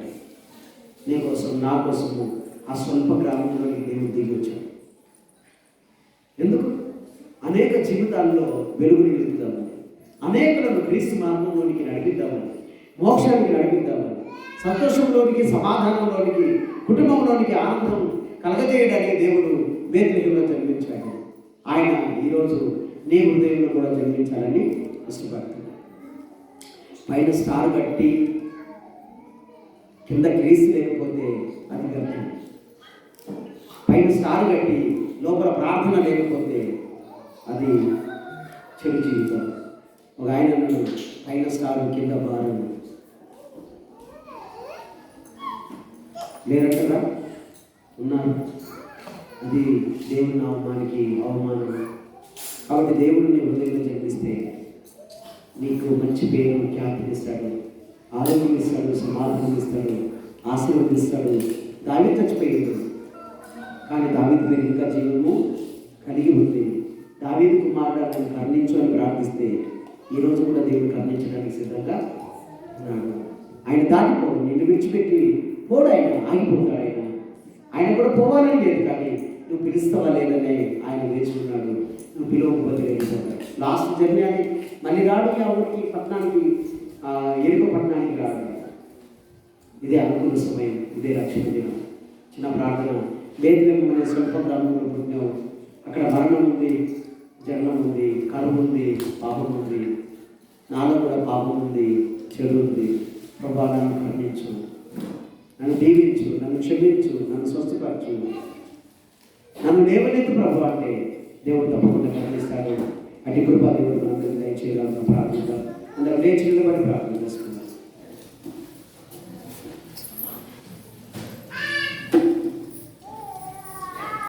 నీ కోసం, నా కోసము ఆ స్వల్ప గ్రామంలోకి దేవుడు దిగి వచ్చాడు. ఎందుకు? అనేక జీవితాల్లో వెలుగుని నిలుపుతామని, అనేకులను క్రీస్తు మార్గంలోనికి నడిపిద్దామని, మోక్షానికి నడిపిద్దామని, సంతోషంలోనికి, సమాధానంలోనికి, కుటుంబంలోనికి ఆనందం కలగజేయడానికి దేవుడు బేత్లెహేములో జన్మించాడు. ఆయన ఈరోజు నీ హృదయంలో కూడా జన్మించాలని ఇష్టపడుతున్నాడు. పైన స్టార్ కట్టి కింద క్రీస్తు లేకపోతే అది గర్తం. పైన స్టార్ కట్టి లోపల ప్రార్థన లేకపోతే అది చెడు జీవితం. ఒక ఆయన పైన స్టార్ కింద భారం లేరంటారా? ఉన్నారు. అది దేవుని నామానికి అవమానం. కాబట్టి దేవుడిని హృదయంలో జన్మిస్తే నీకు మంచి పేరు, ఖ్యాతిని ఇస్తాడు, ఆరోగ్యం ఇస్తాడు, సమాధానం ఇస్తాడు, ఆశీర్వదిస్తాడు. దావీదు చచ్చిపోయాడు కానీ దావీదు పేరు ఇంకా జీవము కలిగి ఉంది. దావీదు కుమారుడు నన్ను కరుణించు అని ప్రార్థిస్తే ఈరోజు కూడా దేవుడు కరుణించడానికి సిద్ధంగా అన్నాడు. ఆయన దాటిపోడు, నిన్ను విడిచిపెట్టి పోడు, ఆయన ఆగిపోతాడు. ఆయన కూడా పోవాలని లేదు, కానీ నువ్వు పిలుస్తావా లేదని ఆయన వేచి ఉన్నాడు. నువ్వు పిలవకపోతే వెళ్ళిపోతాడు. లాస్ట్ జర్నీ అది. మళ్ళీ రాడు ఆ ఊరికి, పట్టణానికి, ఎరుక పట్టణానికి రాడు. ఇదే అనుకూల సమయం, ఇదే రక్షణ దినం. చిన్న ప్రార్థన. బేత్లెహేము అనే స్వల్ప గ్రామంలో పుట్టినావు. అక్కడ మరణం ఉంది, జన్మం ఉంది, కరువు ఉంది, పాపం ఉంది. నాలో కూడా పాపం ఉంది, చెడు ఉంది. ప్రభా నన్ను కరుణించు, నన్ను దీవించు, నన్ను క్షమించు, నన్ను స్వస్థపరచు, నన్ను లేవనెత్తు ప్రభు అంటే దేవుడు తప్పకుండా కరుణిస్తాడు. అటు కృపా దేవుడు మనందరికీ దయచేయాలని ప్రార్థిద్దాం. అందరూ లేచి నిలబడి ప్రార్థన చేసుకోండి.